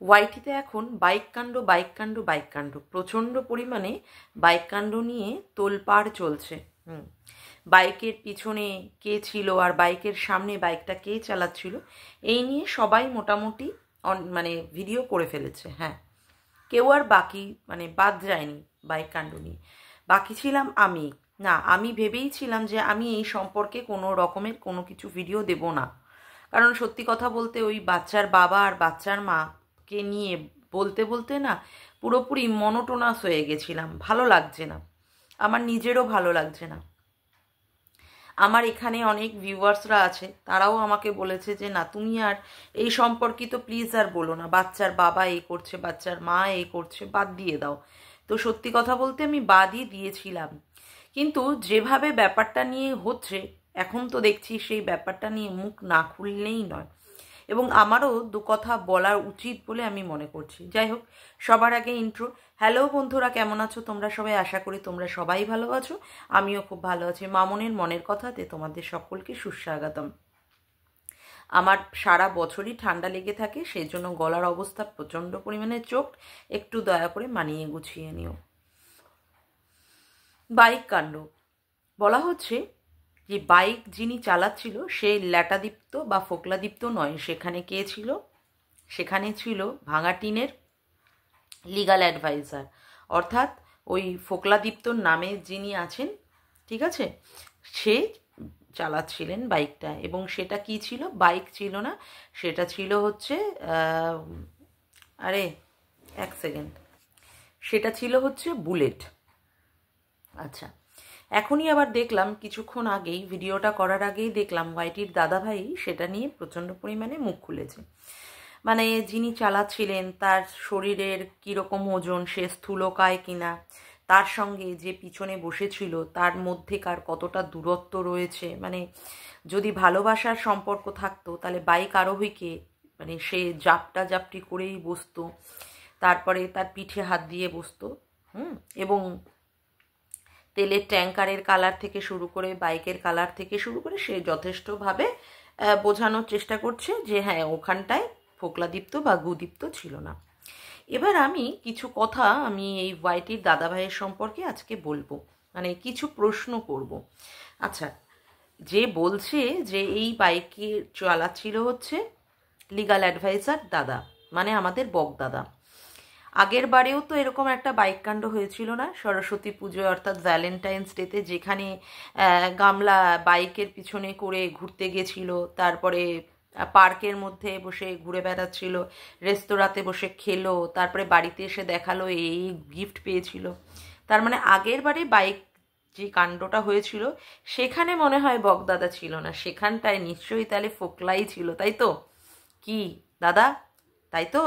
ওয়াইটিতে এখন বাইক কাণ্ড প্রচণ্ড পরিমাণে বাইক কাণ্ড নিয়ে তোলপাড় চলছে। বাইকের পিছনে কে ছিল আর বাইকের সামনে বাইকটা কে চালাচ্ছিল, এই নিয়ে সবাই মোটামুটি মানে ভিডিও করে ফেলেছে। হ্যাঁ, কেউ আর বাকি মানে বাদ যায়নি বাইক কাণ্ড নিয়ে। বাকি ছিলাম আমি। না, আমি ভেবেই ছিলাম যে আমি এই সম্পর্কে কোনো রকমের কোনো কিছু ভিডিও দেব না, কারণ সত্যি কথা বলতে ওই বাচ্চার বাবা আর বাচ্চার মাকে নিয়ে বলতে বলতে না পুরোপুরি মনোটোনাস হয়ে গেছিলাম। ভালো লাগছে না, আমার নিজেরও ভালো লাগছে না। আমার এখানে অনেক ভিউয়ার্সরা আছে, তারাও আমাকে বলেছে যে না, তুমি আর এই সম্পর্কিত প্লিজ আর বলো না, বাচ্চার বাবা এই করছে, বাচ্চার মা এই করছে, বাদ দিয়ে দাও। তো সত্যি কথা বলতে আমি বাদই দিয়েছিলাম, কিন্তু যেভাবে ব্যাপারটা নিয়ে হচ্ছে এখন তো দেখছি সেই ব্যাপারটা নিয়ে মুখ না খুললেই নয়, এবং আমারও দু কথা বলা উচিত বলে আমি মনে করছি। যাই হোক, সবার আগে ইন্ট্রো। হ্যালো বন্ধুরা, কেমন আছো তোমরা সবাই? আশা করি তোমরা সবাই ভালো আছো, আমিও খুব ভালো আছি। মামনের মনের কথাতে তোমাদের সকলকে সুস্বাগতম। আমার সারা বছরই ঠান্ডা লেগে থাকে, সেই জন্য গলার অবস্থা প্রচণ্ড পরিমাণে চোখ, একটু দয়া করে মানিয়ে গুছিয়ে নিও। বাইক কাণ্ড বলা হচ্ছে যে বাইক যিনি চালাচ্ছিল সে ল্যাটাদীপ্ত বা ফোকলাদীপ্ত নয়। সেখানে কে ছিল? সেখানে ছিল ভাঙা টিনের লিগাল অ্যাডভাইজার, অর্থাৎ ওই ফোকলাদীপ্তর নামে যিনি আছেন, ঠিক আছে, সে চালাচ্ছিলেন বাইকটা। এবং সেটা কি ছিল? বাইক ছিল না, সেটা ছিল হচ্ছে আরে এক সেকেন্ড, সেটা ছিল হচ্ছে বুলেট। আচ্ছা, এখনই আবার দেখলাম কিছুক্ষণ আগেই, ভিডিওটা করার আগেই দেখলাম ওয়াইটির দাদাভাই সেটা নিয়ে প্রচণ্ড পরিমাণে মুখ খুলেছে। মানে যিনি চালাচ্ছিলেন তার শরীরের কীরকম ওজন, সে স্থূলকায় কিনা, তার সঙ্গে যে পিছনে বসেছিল তার মধ্যেকার কতটা দূরত্ব রয়েছে। মানে যদি ভালোবাসার সম্পর্ক থাকতো তাহলে বাইক আরোহীকে মানে সে জাপটি করেই বসতো, তারপরে তার পিঠে হাত দিয়ে বসতো। এবং তেলের ট্যাঙ্কারের কালার থেকে শুরু করে বাইকের কালার থেকে শুরু করে সে যথেষ্টভাবে বোঝানোর চেষ্টা করছে যে হ্যাঁ, ওখানটায় ফোকলাদীপ্ত বা গুদীপ্ত ছিল না। এবার আমি কিছু কথা আমি এই ওয়াইটির দাদাভাইয়ের সম্পর্কে আজকে বলবো, মানে কিছু প্রশ্ন করব। আচ্ছা, যে বলছে যে এই বাইকে চালাচ্ছিল হচ্ছে লিগাল অ্যাডভাইজার দাদা, মানে আমাদের বক দাদা। আগের বারেও তো এরকম একটা বাইক কাণ্ড হয়েছিল না, সরস্বতী পুজোয় অর্থাৎ ভ্যালেন্টাইন্স ডেতে, যেখানে গামলা বাইকের পিছনে করে ঘুরতে গেছিল, তারপরে পার্কের মধ্যে বসে ঘুরে বেড়াচ্ছিল, রেস্তোরাঁতে বসে খেলো, তারপরে বাড়িতে এসে দেখালো এই গিফট পেয়েছিল। তার মানে আগের বারে বাইক যে কাণ্ডটা হয়েছিল সেখানে মনে হয় বকদাদা ছিল না, সেখানটায় নিশ্চয়ই তাহলে ফোকলাই ছিল, তাই তো? কি দাদা, তাই তো?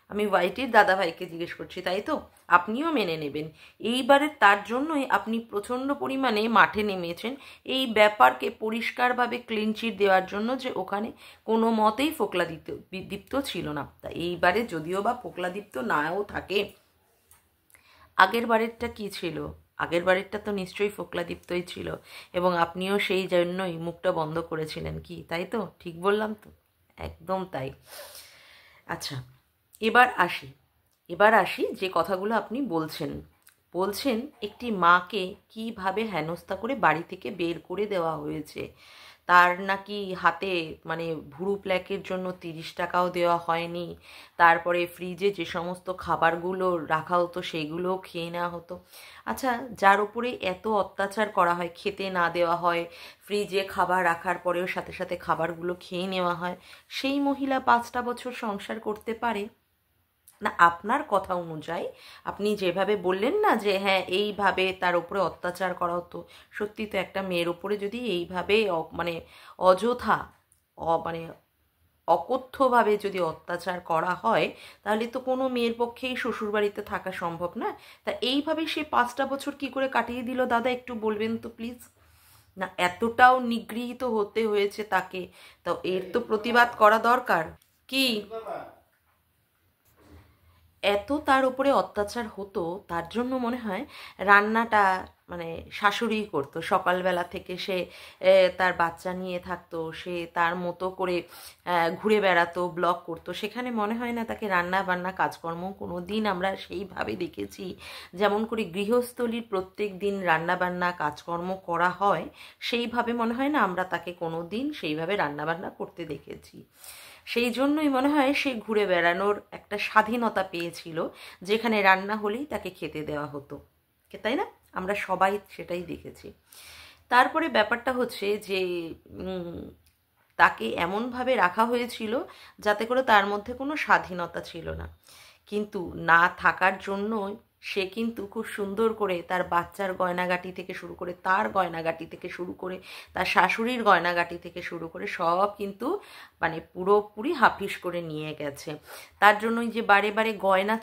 আমি ওয়াইটির দাদাভাইকে জিজ্ঞেস করছি, তাই তো? আপনিও মেনে নেবেন এইবারে, তার জন্যই আপনি প্রচণ্ড পরিমাণে মাঠে নেমেছেন এই ব্যাপারকে পরিষ্কারভাবে ক্লিনচিট দেওয়ার জন্য যে ওখানে কোনো মতেই ফোকলাদীপ্ত ছিল না। তা এইবারে যদিও বা ফোকলাদীপ্ত নাও থাকে, আগের বারেরটা কি ছিল? আগের বারেরটা তো নিশ্চয়ই ফোকলাদীপ্তই ছিল, এবং আপনিও সেই জন্যই মুখটা বন্ধ করেছিলেন, কি তাই তো? ঠিক বললাম তো? একদম তাই। আচ্ছা, এবার আসি যে কথাগুলো আপনি বলছেন একটি মাকে কিভাবে হেনস্থা করে বাড়ি থেকে বের করে দেওয়া হয়েছে, তার নাকি হাতে মানে ভুরু প্ল্যাকের জন্য 30 টাকাও দেওয়া হয়নি, তারপরে ফ্রিজে যে সমস্ত খাবারগুলো রাখা হতো সেগুলোও খেয়ে নেওয়া হতো। আচ্ছা, যার উপরে এত অত্যাচার করা হয়, খেতে না দেওয়া হয়, ফ্রিজে খাবার রাখার পরেও সাথে সাথে খাবারগুলো খেয়ে নেওয়া হয়, সেই মহিলা 5টা বছর সংসার করতে পারে না? আপনার কথা অনুযায়ী আপনি যেভাবে বললেন না যে হ্যাঁ এইভাবে তার উপরে অত্যাচার করা হতো, সত্যি তো একটা মেয়ের উপরে যদি এইভাবে মানে অযথা মানে অকথ্যভাবে যদি অত্যাচার করা হয়, তাহলে তো কোনো মেয়ের পক্ষেই শ্বশুরবাড়িতে থাকা সম্ভব না। তা এইভাবে সে 5টা বছর কি করে কাটিয়ে দিল দাদা, একটু বলবেন তো প্লিজ? না এতটাও নিগৃহীত হতে হয়েছে তাকে, তো এর তো প্রতিবাদ করা দরকার। কি এত তার উপরে অত্যাচার হতো, তার জন্য মনে হয় রান্নাটা মানে শাশুড়িই করতো। সকালবেলা থেকে সে তার বাচ্চা নিয়ে থাকতো, সে তার মতো করে ঘুরে বেড়াতো, ব্লগ করতো, সেখানে মনে হয় না তাকে রান্না বান্না কাজকর্ম কোনো দিন আমরা সেইভাবে দেখেছি যেমন করে গৃহস্থলীর প্রত্যেক দিন রান্না বান্না কাজকর্ম করা হয়, সেইভাবে মনে হয় না আমরা তাকে কোনো দিন সেইভাবে রান্না বান্না করতে দেখেছি। সেই জন্যই মনে হয় সে ঘুরে বেড়ানোর একটা স্বাধীনতা পেয়েছিল, যেখানে রান্না হলেই তাকে খেতে দেওয়া হতো, তাই না? আমরা সবাই সেটাই দেখেছি। তারপরে ব্যাপারটা হচ্ছে যে তাকে এমনভাবে রাখা হয়েছিল যাতে করে তার মধ্যে কোনো স্বাধীনতা ছিল না, কিন্তু না থাকার জন্য সে কিন্তু খুব সুন্দর করে তার বাচ্চার গয়নাগাটি থেকে শুরু করে, তার গয়নাগাটি থেকে শুরু করে, তার শাশুড়ির গয়নাগাটি থেকে শুরু করে সব কিন্তু মানে পুরোপুরি হাফিস করে নিয়ে গেছে। তার জন্যই যে বারে বারে গয়না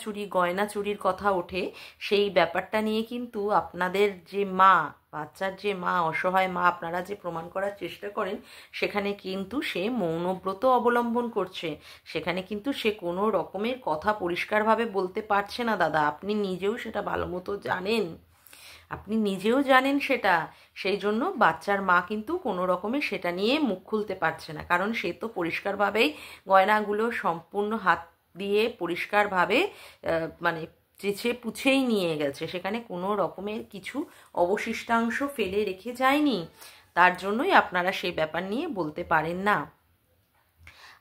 চুরির কথা ওঠে, সেই ব্যাপারটা নিয়ে কিন্তু আপনাদের যে মা, বাচ্চার যে মা, অসহায় মা, আপনারা যে প্রমাণ করার চেষ্টা করেন, সেখানে কিন্তু সে মৌনব্রত অবলম্বন করছে, সেখানে কিন্তু সে কোনো রকমের কথা পরিষ্কারভাবে বলতে পারছে না দাদা। আপনি নিজেও সেটা ভালো মতো জানেন, আপনি নিজেও জানেন সেটা। সেই জন্য বাচ্চার মা কিন্তু কোনো রকমে সেটা নিয়ে মুখ খুলতে পারছে না, কারণ সে তো পরিষ্কারভাবেই গয়নাগুলো সম্পূর্ণ হাত দিয়ে পরিষ্কারভাবে মানে চেঁচে পুছেই নিয়ে গেছে, সেখানে কোনো রকমের কিছু অবশিষ্টাংশ ফেলে রেখে যায়নি। তার জন্যই আপনারা সেই ব্যাপার নিয়ে বলতে পারেন না।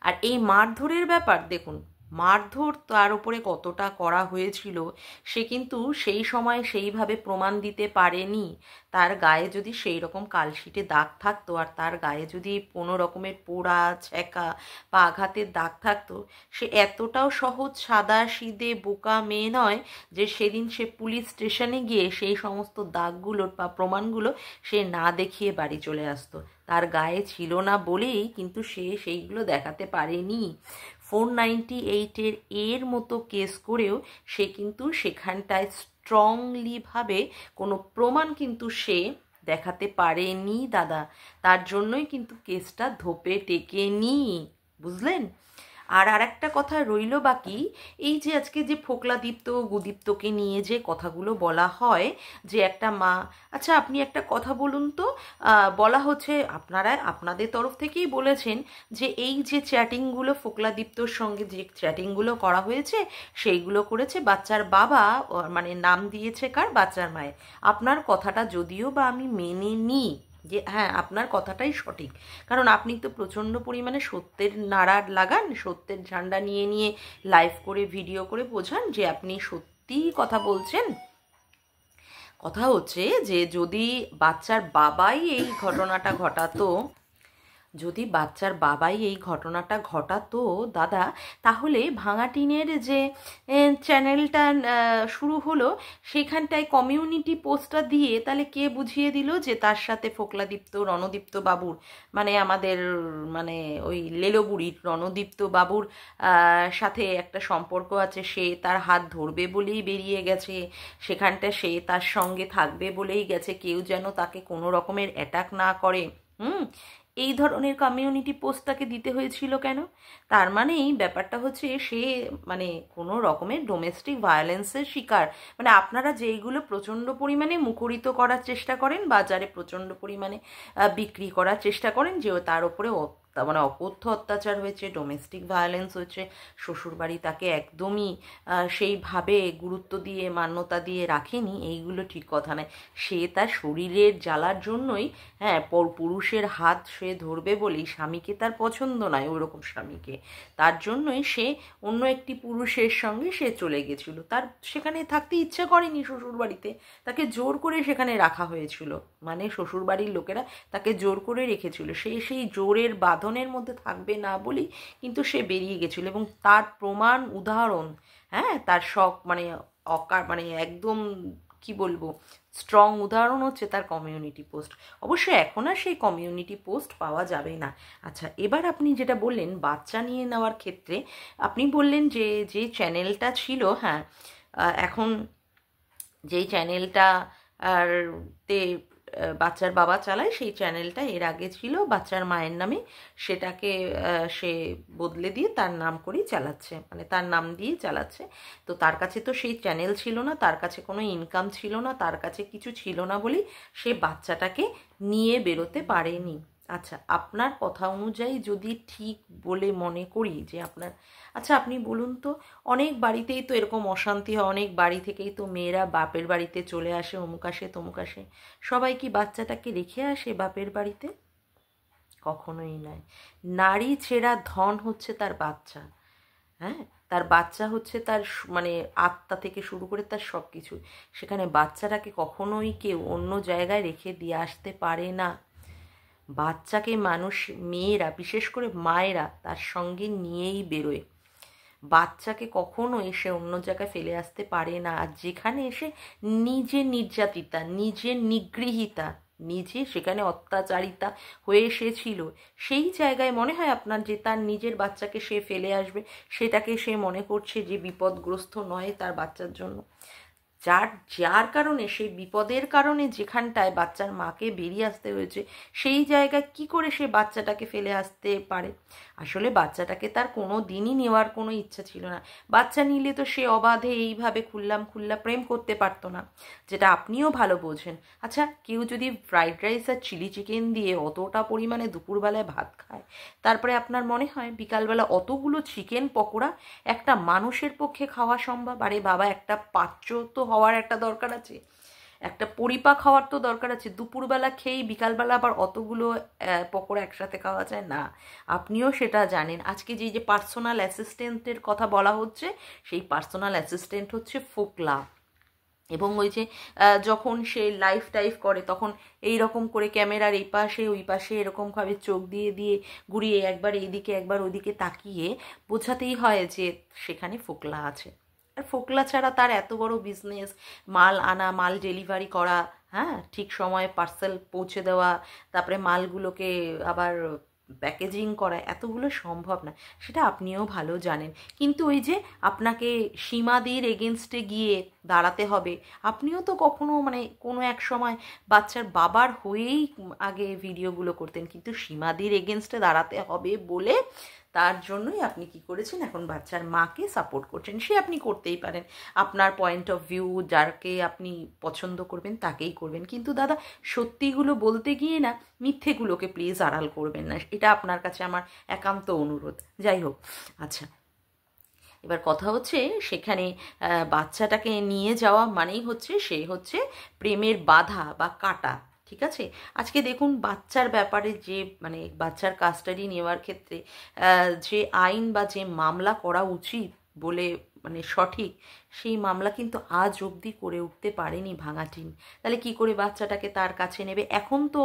আর এই মারধরের ব্যাপার দেখুন, মারধর তার উপরে কতটা করা হয়েছিল সে কিন্তু সেই সময় সেইভাবে প্রমাণ দিতে পারেনি। তার গায়ে যদি সেই রকম কালশিটে দাগ থাকতো, আর তার গায়ে যদি কোনো রকমের পোড়া ছ্যাঁকা বা আঘাতের দাগ থাকতো, সে এতটাও সহজ সাদা সিধে বোকা মেয়ে নয় যে সেদিন সে পুলিশ স্টেশনে গিয়ে সেই সমস্ত দাগগুলোর বা প্রমাণগুলো সে না দেখিয়ে বাড়ি চলে আসতো। তার গায়ে ছিল না বলেই কিন্তু সে সেইগুলো দেখাতে পারেনি। 498 এর মতো কেস করেও সে কিন্তু সেখানটায় স্ট্রংলিভাবে কোনো প্রমাণ কিন্তু সে দেখাতে পারেনি দাদা। তার জন্যই কিন্তু কেসটা ধোপে টেকেনি, বুঝলেন? আর একটা কথা রইল বাকি, এই যে আজকে যে ফোকলাদীপ্ত গুদীপ্তকে নিয়ে যে কথাগুলো বলা হয়, যে একটা মা, আচ্ছা আপনি একটা কথা বলুন তো, বলা হচ্ছে আপনারা আপনাদের তরফ থেকেই বলেছেন যে এই যে চ্যাটিংগুলো ফোকলাদীপ্তর সঙ্গে যে চ্যাটিংগুলো করা হয়েছে, সেইগুলো করেছে বাচ্চার বাবা, মানে নাম দিয়েছে কার? বাচ্চার মায়ের। আপনার কথাটা যদিও বা আমি মেনে নিই যে হ্যাঁ আপনার কথাটাই সঠিক, কারণ আপনি তো প্রচণ্ড পরিমাণে সত্যের নাড়া লাগান, সত্যের ঝান্ডা নিয়ে নিয়ে লাইভ করে ভিডিও করে বোঝান যে আপনি সত্যিই কথা বলছেন। কথা হচ্ছে যে যদি বাচ্চার বাবাই এই ঘটনাটা ঘটাতো, যদি বাচ্চার বাবাই এই ঘটনাটা ঘটাতো দাদা, তাহলে ভাঙা টিনের যে চ্যানেলটা শুরু হলো, সেখানটায় কমিউনিটি পোস্টটা দিয়ে তাহলে কে বুঝিয়ে দিল যে তার সাথে ফোকলাদীপ্ত রণদীপ্ত বাবুর, মানে আমাদের মানে ওই লেলোবুড়ির রণদীপ্ত বাবুর সাথে একটা সম্পর্ক আছে, সে তার হাত ধরবে বলেই বেরিয়ে গেছে, সেখানটা সে তার সঙ্গে থাকবে বলেই গেছে, কেউ যেন তাকে কোনো রকমের অ্যাটাক না করে। এই ধরনের কমিউনিটি পোস্ট তাকে দিতে হয়েছিল কেন? তার মানেই ব্যাপারটা হচ্ছে সে মানে কোনো রকমের ডোমেস্টিক ভায়োলেন্সের শিকার। মানে আপনারা যেইগুলো প্রচণ্ড পরিমাণে মুখরিত করার চেষ্টা করেন, বাজারে প্রচণ্ড পরিমাণে বিক্রি করার চেষ্টা করেন যে তার উপরে মানে অকথ্য অত্যাচার হয়েছে, ডোমেস্টিক ভায়োলেন্স হয়েছে, শ্বশুরবাড়ি তাকে একদমই সেইভাবে গুরুত্ব দিয়ে মান্যতা দিয়ে রাখেনি, এইগুলো ঠিক কথা নয়। সে তার শরীরের জ্বালার জন্যই, হ্যাঁ, পুরুষের হাত সে ধরবে বলেই, স্বামীকে তার পছন্দ নয় ওরকম স্বামীকে, তার জন্যই সে অন্য একটি পুরুষের সঙ্গে সে চলে গেছিল। তার সেখানে থাকতে ইচ্ছা করেনি শ্বশুরবাড়িতে, তাকে জোর করে সেখানে রাখা হয়েছিল, মানে শ্বশুরবাড়ির লোকেরা তাকে জোর করে রেখেছিল, সে সেই জোরের বাঁধনের মধ্যে থাকবে না বলেই কিন্তু সে বেরিয়ে গেছিল। এবং তার প্রমাণ উদাহরণ, হ্যাঁ, তার শখ মানে মানে একদম কি বলবো, স্ট্রং উদাহরণ হচ্ছে তার কমিউনিটি পোস্ট। অবশ্যই এখন আর সেই কমিউনিটি পোস্ট পাওয়া যাবে না। আচ্ছা, এবার আপনি যেটা বললেন বাচ্চা নিয়ে নেওয়ার ক্ষেত্রে, আপনি বললেন যে যে চ্যানেলটা ছিল, হ্যাঁ, এখন যেই চ্যানেলটা আর তে বাচ্চার বাবা চালায় সেই চ্যানেলটা এর আগে ছিল বাচ্চার মায়ের নামে, সেটাকে সে বদলে দিয়ে তার নাম করেই চালাচ্ছে, মানে তার নাম দিয়ে চালাচ্ছে। তো তার কাছে তো সেই চ্যানেল ছিল না, তার কাছে কোনো ইনকাম ছিল না, তার কাছে কিছু ছিল না বলেই সে বাচ্চাটাকে নিয়ে বেরোতে পারেনি। আচ্ছা, আপনার কথা অনুযায়ী যদি ঠিক বলে মনে করি যে আপনার, আচ্ছা আপনি বলুন তো, অনেক বাড়িতেই তো এরকম অশান্তি হয়, অনেক বাড়ি থেকেই তো মেয়েরা বাপের বাড়িতে চলে আসে, অমুক আসে তমুক আসে, সবাই কি বাচ্চাটাকে রেখে আসে বাপের বাড়িতে? কখনোই নয়। নারী ছেঁড়া ধন হচ্ছে তার বাচ্চা। হ্যাঁ, তার বাচ্চা হচ্ছে তার মানে আত্মা থেকে শুরু করে তার সব কিছু। সেখানে বাচ্চাটাকে কখনোই কেউ অন্য জায়গায় রেখে দিয়ে আসতে পারে না। বাচ্চাকে মানুষ, মেয়েরা বিশেষ করে মায়েরা তার সঙ্গে নিয়েই বেরোয়। বাচ্চাকে কখনো এসে অন্য জায়গায় ফেলে আসতে পারে না। আর যেখানে এসে নিজে নির্যাতিতা, নিজে নিগৃহীতা, নিজে সেখানে অত্যাচারিতা হয়ে এসেছিল, সেই জায়গায় মনে হয় আপনার যে তার নিজের বাচ্চাকে সে ফেলে আসবে, সেটাকে সে মনে করছে যে বিপদগ্রস্ত নয় তার বাচ্চার জন্য। যার কারণে, সেই বিপদের কারণে যেখানটায় বাচ্চার মাকে বেরিয়ে আসতে হয়েছে, সেই জায়গায় কি করে সে বাচ্চাটাকে ফেলে আসতে পারে? আসলে বাচ্চাটাকে তার কোনো দিনই নেওয়ার কোনো ইচ্ছা ছিল না। বাচ্চা নিলে তো সে অবাধে এইভাবে খুল্লা প্রেম করতে পারতো না, যেটা আপনিও ভালো বোঝেন। আচ্ছা, কেউ যদি ফ্রাইড রাইস আর চিলি চিকেন দিয়ে অতটা পরিমাণে দুপুরবেলায় ভাত খায়, তারপরে আপনার মনে হয় বিকালবেলা অতগুলো চিকেন পকোড়া একটা মানুষের পক্ষে খাওয়া সম্ভব? আরে বাবা, একটা পাচ্য তো হওয়ার একটা দরকার আছে, একটা পরিপাক হওয়ার তো দরকার আছে। দুপুরবেলা খেয়েই বিকালবেলা আবার অতগুলো পকোড়া একসাথে খাওয়া যায় না। আপনিও সেটা জানেন। আজকে যে পার্সোনাল অ্যাসিস্ট্যান্টের কথা বলা হচ্ছে, সেই পার্সোনাল অ্যাসিস্ট্যান্ট হচ্ছে ফোকলা। এবং ওই যে যখন সে লাইভ টাইভ করে, তখন এই রকম করে ক্যামেরার এই পাশে ওই পাশে এরকমভাবে চোখ দিয়ে দিয়ে ঘুরিয়ে একবার এইদিকে একবার ওইদিকে তাকিয়ে বোঝাতেই হয় যে সেখানে ফোকলা আছে। আর ফোকলা ছাড়া তার এত বড় বিজনেস, মাল আনা, মাল ডেলিভারি করা, হ্যাঁ, ঠিক সময়ে পার্সেল পৌঁছে দেওয়া, তারপরে মালগুলোকে আবার প্যাকেজিং করা, এতগুলো সম্ভব না, সেটা আপনিও ভালো জানেন। কিন্তু ওই যে আপনাকে সীমাদির এগেনস্টে গিয়ে দাঁড়াতে হবে, আপনিও তো কখনো মানে কোনো এক সময় বাচ্চার বাবার হয়েই আগে ভিডিওগুলো করতেন, কিন্তু সীমাদির এগেনস্টে দাঁড়াতে হবে বলে তার জন্যই আপনি কি করেছেন, এখন বাচ্চার মাকে সাপোর্ট করছেন। সে আপনি করতেই পারেন, আপনার পয়েন্ট অফ ভিউ, যাকে আপনি পছন্দ করবেন তাকেই করবেন, কিন্তু দাদা সত্যিগুলো বলতে গিয়ে না মিথ্যেগুলোকে প্লিজ আড়াল করবেন না, এটা আপনার কাছে আমার একান্ত অনুরোধ। যাই হোক, আচ্ছা, এবার কথা হচ্ছে সেখানে বাচ্চাটাকে নিয়ে যাওয়া মানেই হচ্ছে সে হচ্ছে প্রেমের বাধা বা কাঁটা। ঠিক আছে, আজকে দেখুন বাচ্চার ব্যাপারে যে মানে বাচ্চার কাস্টাডি নেওয়ার ক্ষেত্রে যে আইন বা যে মামলা করা উচিত বলে মানে সঠিক, সেই মামলা কিন্তু আজ অবধি করে উঠতে পারেনি ভাঙাটিন। তাহলে কি করে বাচ্চাটাকে তার কাছে নেবে? এখন তো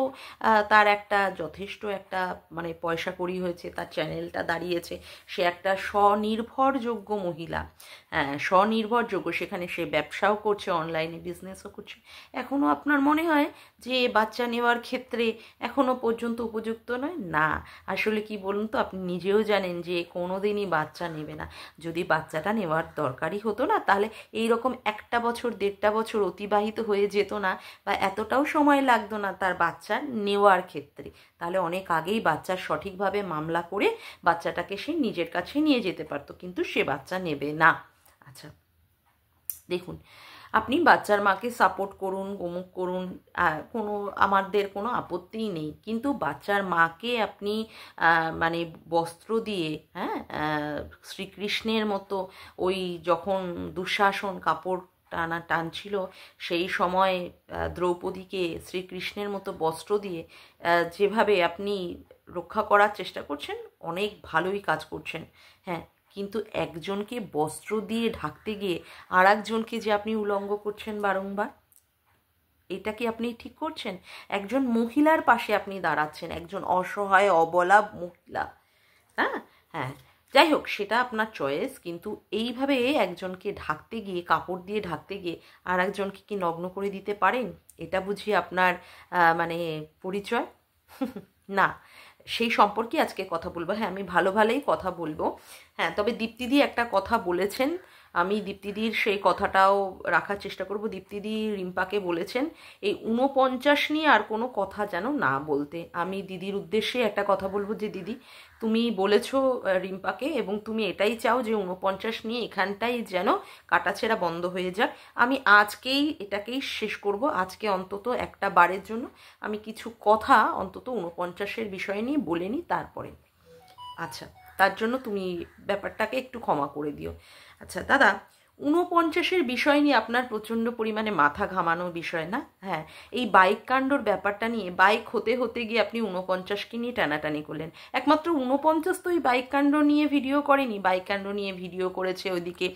তার একটা যথেষ্ট একটা মানে পয়সা কড়ি হয়েছে, তার চ্যানেলটা দাঁড়িয়েছে, সে একটা স্বনির্ভরযোগ্য মহিলা। হ্যাঁ, স্বনির্ভরযোগ্য, সেখানে সে ব্যবসাও করছে, অনলাইনে বিজনেসও করছে। এখনও আপনার মনে হয় যে বাচ্চা নেওয়ার ক্ষেত্রে এখনও পর্যন্ত উপযুক্ত নয়? না, আসলে কি বলুন তো, আপনি নিজেও জানেন যে কোনো দিনই বাচ্চা নেবে না। যদি বাচ্চাটা নেওয়ার দরকারই হতো না, তাহলে এইরকম 1 বছর 1.5 বছর অতিবাহিত হয়ে যেত না, বা এতটাও সময় লাগতো না তার বাচ্চা নেওয়ার ক্ষেত্রে। তাহলে অনেক আগেই বাচ্চার সঠিকভাবে মামলা করে বাচ্চাটাকে সে নিজের কাছে নিয়ে যেতে পারতো, কিন্তু সে বাচ্চা নেবে না। আচ্ছা, দেখুন, আপনি বাচ্চার মাকে সাপোর্ট করুন, অমুক করুন, কোনো আমাদের কোনো আপত্তিই নেই, কিন্তু বাচ্চার মাকে আপনি মানে বস্ত্র দিয়ে, হ্যাঁ, শ্রীকৃষ্ণের মতো ওই যখন দুঃশাসন কাপড় টানছিল, সেই সময় দ্রৌপদীকে শ্রীকৃষ্ণের মতো বস্ত্র দিয়ে যেভাবে আপনি রক্ষা করার চেষ্টা করছেন, অনেক ভালোই কাজ করছেন। হ্যাঁ, কিন্তু একজনকে বস্ত্র দিয়ে ঢাকতে গিয়ে আর একজনকে যে আপনি উলঙ্গ করছেন বারংবার, এটা কি আপনি ঠিক করছেন? একজন মহিলার পাশে আপনি দাঁড়াচ্ছেন, একজন অসহায় অবলা মহিলা। হ্যাঁ, হ্যাঁ, যাই হোক, সেটা আপনার চয়েস, কিন্তু এইভাবে একজনকে ঢাকতে গিয়ে, কাপড় দিয়ে ঢাকতে গিয়ে আর একজনকে কি নগ্ন করে দিতে পারেন? এটা বুঝি আপনার মানে পরিচয়? না, সেই সম্পর্কে আজকে কথা বলবো। হ্যাঁ, আমি ভালো ভালোই কথা বলবো। হ্যাঁ, তবে দীপ্তিদি একটা কথা বলেছেন, আমি দীপ্তিদির সেই কথাটাও রাখার চেষ্টা করব। দীপ্তিদি রিম্পাকে বলেছেন এই 49 নিয়ে আর কোনো কথা যেন না বলতে। আমি দিদির উদ্দেশ্যে একটা কথা বলবো যে দিদি, তুমি বলেছো রিম্পাকে, এবং তুমি এটাই চাও যে 49 নিয়ে এখানটাই যেন কাটাছেঁড়া বন্ধ হয়ে যাক। আমি আজকেই এটাকেই শেষ করব। আজকে অন্তত একটা বারের জন্য আমি কিছু কথা অন্তত 49-এর বিষয় নিয়ে বলে নিই তারপরে। আচ্ছা, তার জন্য তুমি ব্যাপারটাকে একটু ক্ষমা করে দিও। আচ্ছা দাদা, 49-এর বিষয় নিয়ে আপনার প্রচণ্ড পরিমাণে মাথা ঘামানো বিষয় না? হ্যাঁ, এই বাইক কাণ্ডর ব্যাপারটা নিয়ে বাইক হতে হতে গিয়ে আপনি 49-কে নিয়ে টানাটানি করলেন। একমাত্র 49 তো এই বাইক কাণ্ড নিয়ে ভিডিও করেনি, বাইক কাণ্ড নিয়ে ভিডিও করেছে ওইদিকে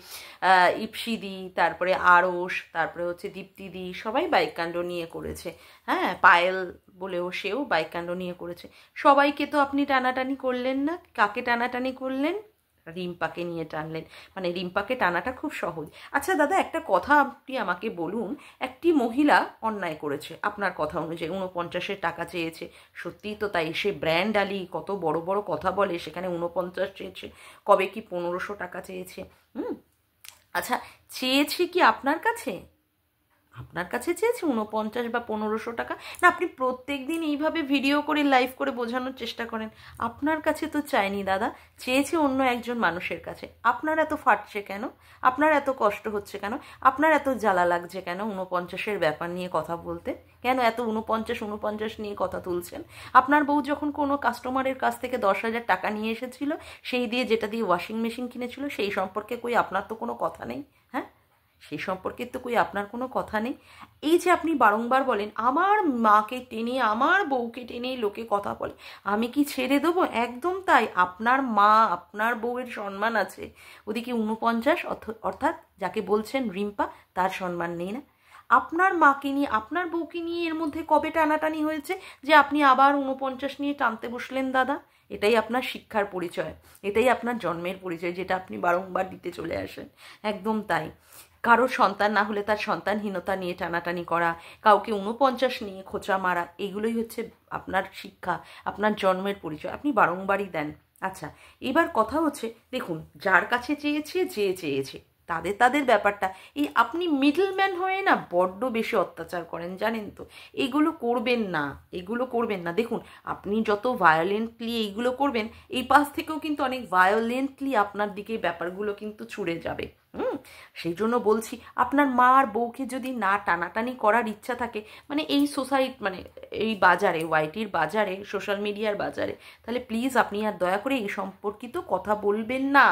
ইপসিদি, তারপরে আরশ, তারপরে হচ্ছে দীপ্তিদি, সবাই বাইক কাণ্ড নিয়ে করেছে। হ্যাঁ, পায়েল বলেও সেও বাইক কাণ্ড নিয়ে করেছে। সবাইকে তো আপনি টানাটানি করলেন না। কাকে টানাটানি করলেন? রিম্পাকে নিয়ে টানলেন। মানে রিম্পাকে টানাটা খুব সহজ। আচ্ছা দাদা, একটা কথা আপনি আমাকে বলুন, একটি মহিলা অন্যায় করেছে আপনার কথা অনুযায়ী, 49-এর টাকা চেয়েছে, সত্যিই তো তাই। সে ব্র্যান্ড আলি কত বড় বড় কথা বলে, সেখানে 49 চেয়েছে, কবে কি 1500 টাকা চেয়েছে। আচ্ছা, চেয়েছে কি আপনার কাছে? আপনার কাছে চেয়েছে 49 বা 1500 টাকা? না, আপনি প্রত্যেক দিন এইভাবে ভিডিও করে লাইভ করে বোঝানোর চেষ্টা করেন। আপনার কাছে তো চায়নি দাদা, চেয়েছে অন্য একজন মানুষের কাছে। আপনার এত ফাটছে কেন? আপনার এত কষ্ট হচ্ছে কেন? আপনার এত জ্বালা লাগছে কেন 49-এর ব্যাপার নিয়ে কথা বলতে? কেন এত 49 নিয়ে কথা তুলছেন? আপনার বউ যখন কোনো কাস্টমারের কাছ থেকে 10,000 টাকা নিয়ে এসেছিল, সেই দিয়ে যেটা দিয়ে ওয়াশিং মেশিন কিনেছিল, সেই সম্পর্কে কই আপনার তো কোনো কথা নেই? হ্যাঁ, সেই সম্পর্কে তো কই আপনার কোনো কথা নেই? এই যে আপনি বারংবার বলেন আমার মাকে টেনে, আমার বউকে টেনে লোকে কথা বলে, আমি কি ছেড়ে দেবো? একদম তাই। আপনার মা, আপনার বউয়ের সম্মান আছে, ওদিকে 49 অর্থাৎ যাকে বলছেন রিম্পা, তার সম্মান নেই না? আপনার মাকে নিয়ে, আপনার বউকে নিয়ে এর মধ্যে কবে টানাটানি হয়েছে যে আপনি আবার 49 নিয়ে টানতে বসলেন দাদা? এটাই আপনার শিক্ষার পরিচয়, এটাই আপনার জন্মের পরিচয়, যেটা আপনি বারংবার দিতে চলে আসেন। একদম তাই। কারো সন্তান না হলে তার সন্তানহীনতা নিয়ে টানাটানি করা, কাউকে 49 নিয়ে খোঁচা মারা, এগুলোই হচ্ছে আপনার শিক্ষা, আপনার জন্মের পরিচয়, আপনি বারংবারই দেন। আচ্ছা, এবার কথা হচ্ছে, দেখুন, যার কাছে চেয়েছে, যে চেয়েছে, তাদের তাদের ব্যাপারটা। এই আপনি মিডলম্যান হয়ে না বড্ড বেশি অত্যাচার করেন, জানেন তো? এগুলো করবেন না, এগুলো করবেন না। দেখুন, আপনি যত ভায়োলেন্টলি এইগুলো করবেন, এই পাশ থেকেও কিন্তু অনেক ভায়োলেন্টলি আপনার দিকে ব্যাপারগুলো কিন্তু ছুড়ে যাবে। সেই জন্য বলছি, আপনার মা আর বউকে যদি না টানাটানি করার ইচ্ছা থাকে, মানে এই সোসাইটি, মানে এই বাজারে, ওয়াইটির বাজারে, সোশ্যাল মিডিয়ার বাজারে, তাহলে প্লিজ আপনি আর দয়া করে এই সম্পর্কিত কথা বলবেন না।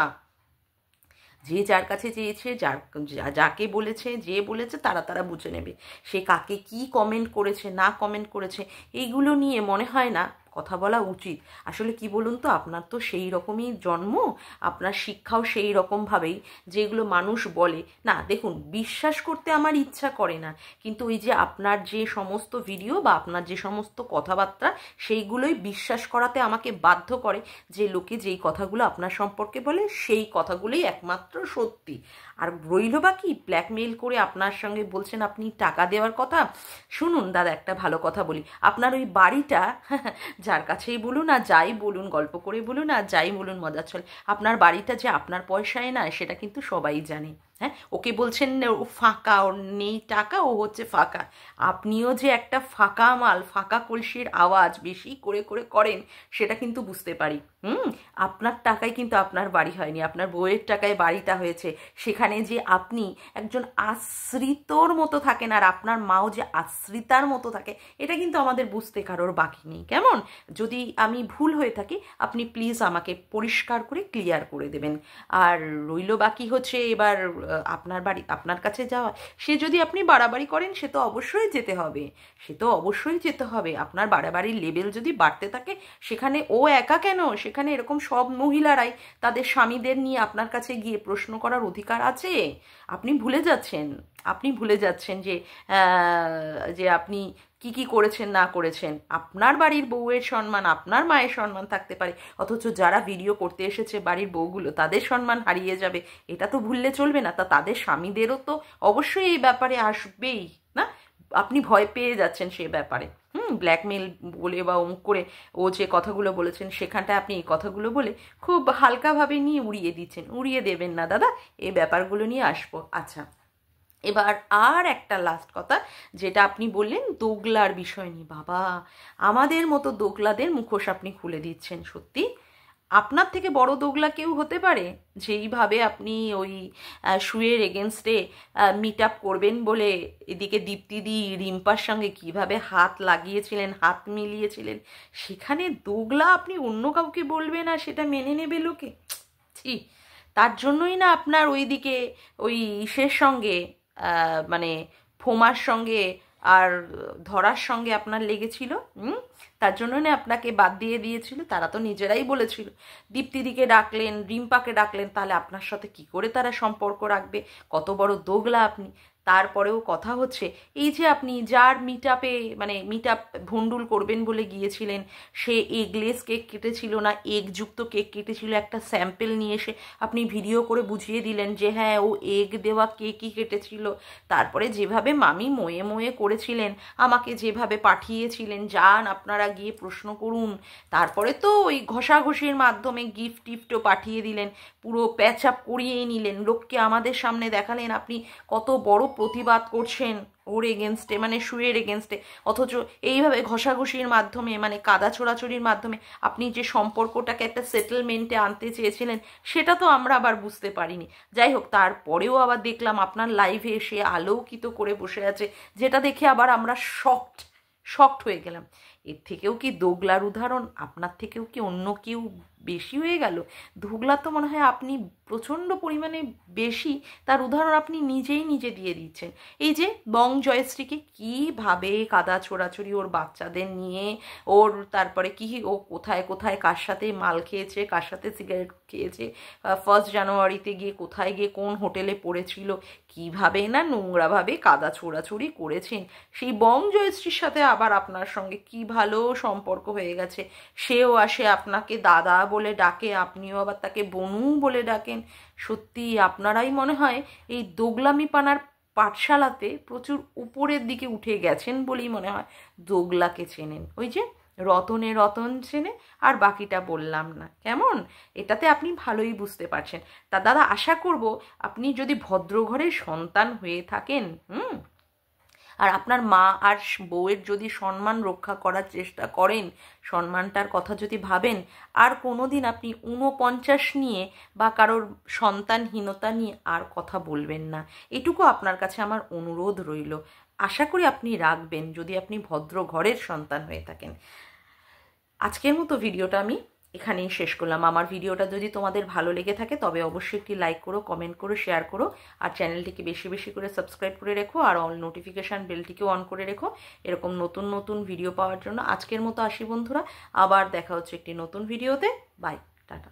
যে যার কাছে চেয়েছে, যাকে বলেছে, যে বলেছে, তারা তারা বুঝে নেবে। সে কাকে কি কমেন্ট করেছে, না কমেন্ট করেছে, এইগুলো নিয়ে মনে হয় না কথা বলা উচিত। আসলে কি বলুন তো, আপনার তো সেই রকমই জন্ম, আপনার শিক্ষাও সেই রকমভাবেই, যেগুলো মানুষ বলে না। দেখুন, বিশ্বাস করতে আমার ইচ্ছা করে না, কিন্তু ওই যে আপনার যে সমস্ত ভিডিও বা আপনার যে সমস্ত কথাবার্তা, সেইগুলোই বিশ্বাস করাতে আমাকে বাধ্য করে যে লোকে যেই কথাগুলো আপনার সম্পর্কে বলে, সেই কথাগুলোই একমাত্র সত্যি। আর রইল বা কি, ব্ল্যাকমেইল করে আপনার সঙ্গে বলছেন আপনি টাকা দেওয়ার কথা। শুনুন দাদা, একটা ভালো কথা বলি, আপনার ওই বাড়িটা যার কাছেই বলুন আর যাই বলুন, গল্প করে বলুন আর যাই বলুন মজার ছলে, আপনার বাড়িটা যে আপনার পয়সায় না, সেটা কিন্তু সবাই জানে। হ্যাঁ, ওকে বলছেন ও ফাঁকা, ওর নেই টাকা, ও হচ্ছে ফাঁকা। আপনিও যে একটা ফাঁকা মাল, ফাঁকা কলসির আওয়াজ বেশি করে করে করেন, সেটা কিন্তু বুঝতে পারি। আপনার টাকায় কিন্তু আপনার বাড়ি হয়নি, আপনার বউয়ের টাকায় বাড়িটা হয়েছে। সেখানে যে আপনি একজন আশ্রিতর মতো থাকেন, আর আপনার মাও যে আশ্রিতার মতো থাকে, এটা কিন্তু আমাদের বুঝতে কারোর বাকি নেই। কেমন? যদি আমি ভুল হয়ে থাকি, আপনি প্লিজ আমাকে পরিষ্কার করে ক্লিয়ার করে দেবেন। আর রইল বাকি হচ্ছে এবার আপনার বাড়ি, আপনার কাছে যাওয়া, সে যদি আপনি বাড়াবাড়ি করেন, সে তো অবশ্যই যেতে হবে, সে তো অবশ্যই যেতে হবে। আপনার বাড়াবাড়ির লেভেল যদি বাড়তে থাকে, সেখানে ও একা কেন, সেখানে এরকম সব মহিলারাই তাদের স্বামীদের নিয়ে আপনার কাছে গিয়ে প্রশ্ন করার অধিকার আছে। আপনি ভুলে যাচ্ছেন, আপনি ভুলে যাচ্ছেন যে যে আপনি কি কি করেছেন না করেছেন। আপনার বাড়ির বউয়ের সম্মান, আপনার মায়ের সম্মান থাকতে পারে, অথচ যারা ভিডিও করতে এসেছে বাড়ির বউগুলো, তাদের সম্মান হারিয়ে যাবে, এটা তো ভুললে চলবে না। তা তাদের স্বামীদেরও তো অবশ্যই এই ব্যাপারে আসবেই না? আপনি ভয় পেয়ে যাচ্ছেন সে ব্যাপারে। ব্ল্যাকমেল বলে বা অমুক করে ও যে কথাগুলো বলেছেন সেখানটায় আপনি এই কথাগুলো বলে খুব হালকাভাবে নিয়ে উড়িয়ে দিচ্ছেন। উড়িয়ে দেবেন না দাদা, এই ব্যাপারগুলো নিয়ে আসবো। আচ্ছা, এবার আর একটা লাস্ট কথা, যেটা আপনি বললেন দোগলার বিষয় নিয়ে। বাবা, আমাদের মতো দোগলাদের মুখোশ আপনি খুলে দিচ্ছেন। সত্যি আপনার থেকে বড় দোগলা কেউ হতে পারে? যেইভাবে আপনি ওই শুয়ের এগেনস্টে মিট আপ করবেন বলে এদিকে দীপ্তিদি রিম্পার সঙ্গে কিভাবে হাত লাগিয়েছিলেন, হাত মিলিয়েছিলেন, সেখানে দোগলা আপনি অন্য কাউকে বলবেন আর সেটা মেনে নেবে লোকে? ছি! তার জন্যই না আপনার ওইদিকে ওই ইসের সঙ্গে মানে ফোমার সঙ্গে আর ধরার সঙ্গে আপনার লেগেছিল। তার জন্য না আপনাকে বাদ দিয়ে দিয়েছিল। তারা তো নিজেরাই বলেছিল, দীপ্তিদিকে ডাকলেন, রিম্পাকে ডাকলেন, তাহলে আপনার সাথে কি করে তারা সম্পর্ক রাখবে? কত বড় দোগলা আপনি! তারপরেও কথা হচ্ছে, এই যে আপনি যার মিট আপে মানে মিট আপ ভণ্ডুল করবেন বলে গিয়েছিলেন, সে এগলেস কেক কেটেছিল না এগযুক্ত কেক কেটেছিল, একটা স্যাম্পেল নিয়ে এসে আপনি ভিডিও করে বুঝিয়ে দিলেন যে হ্যাঁ ও এগ দেওয়া কেকই কেটেছিল। তারপরে যেভাবে মামি মোয়ে মোয়ে করেছিলেন, আমাকে যেভাবে পাঠিয়েছিলেন, যান আপনারা গিয়ে প্রশ্ন করুন। তারপরে তো ওই ঘষাঘষির মাধ্যমে গিফট টিফটও পাঠিয়ে দিলেন, পুরো প্যাচ আপ করিয়ে নিলেন, লোককে আমাদের সামনে দেখালেন আপনি কত বড় প্রতিবাদ করছেন ওর এগেনস্টে, মানে শুয়ের এগেনস্টে। অথচ এইভাবে ঘষাঘষির মাধ্যমে মানে কাদা ছোড়াছড়ির মাধ্যমে আপনি যে সম্পর্কটাকে একটা সেটেলমেন্টে আনতে চেয়েছিলেন, সেটা তো আমরা আবার বুঝতে পারিনি। যাই হোক, তারপরেও আবার দেখলাম আপনার লাইভে এসে আলোকিত করে বসে আছে, যেটা দেখে আবার আমরা শকড হয়ে গেলাম। এর থেকেও কি দোগলার উদাহরণ আপনার থেকেও কি অন্য কেউ বেশি হয়ে গেল? দোগলা তো মনে হয় আপনি প্রচণ্ড পরিমাণে বেশি, তার উদাহরণ আপনি নিজে দিয়ে দিচ্ছেন। এই যে বং জয়শ্রীকে কীভাবে কাদা ছোড়াছড়ি ওর বাচ্চাদের নিয়ে, ওর তারপরে কি ও কোথায় কোথায় কার সাথে মাল খেয়েছে, কার সাথে সিগারেট খেয়েছে, 1 জানুয়ারিতে গিয়ে কোথায় গিয়ে কোন হোটেলে পড়েছিল, কিভাবে না নোংরাভাবে কাদা ছোড়াছড়ি করেছেন। সেই বং জয়শ্রীর সাথে আবার আপনার সঙ্গে কি ভালো সম্পর্ক হয়ে গেছে। সেও আসে আপনাকে দাদা বলে ডাকে, আপনিও আবার তাকে বনু বলে ডাকেন। সত্যি আপনারাই মনে হয় এই দোগলামি পানার পাঠশালাতে প্রচুর উপরের দিকে উঠে গেছেন বলেই মনে হয় দোগলাকে চেনেন। ওই যে রতনে রতন চেনে, আর বাকিটা বললাম না, কেমন? এটাতে আপনি ভালোই বুঝতে পারছেন। তা দাদা, আশা করব আপনি যদি ভদ্র ঘরের সন্তান হয়ে থাকেন, আর আপনার মা আর বউয়ের যদি সম্মান রক্ষা করার চেষ্টা করেন, সম্মানটার কথা যদি ভাবেন, আর কোনোদিন আপনি 49 নিয়ে বা কারোর সন্তানহীনতা নিয়ে আর কথা বলবেন না। এটুকু আপনার কাছে আমার অনুরোধ রইল। আশা করি আপনি রাখবেন, যদি আপনি ভদ্র ঘরের সন্তান হয়ে থাকেন। আজকের মতো ভিডিওটা আমি এখানেই শেষ করলাম। আমার ভিডিওটা যদি তোমাদের ভালো লেগে থাকে তবে অবশ্যই একটি লাইক করো, কমেন্ট করো, শেয়ার করো, আর চ্যানেলটিকে বেশি বেশি করে সাবস্ক্রাইব করে রেখো, আর অল নোটিফিকেশান বেলটিকেও অন করে রেখো এরকম নতুন নতুন ভিডিও পাওয়ার জন্য। আজকের মতো আসি বন্ধুরা, আবার দেখা হচ্ছে একটি নতুন ভিডিওতে। Bye, tata.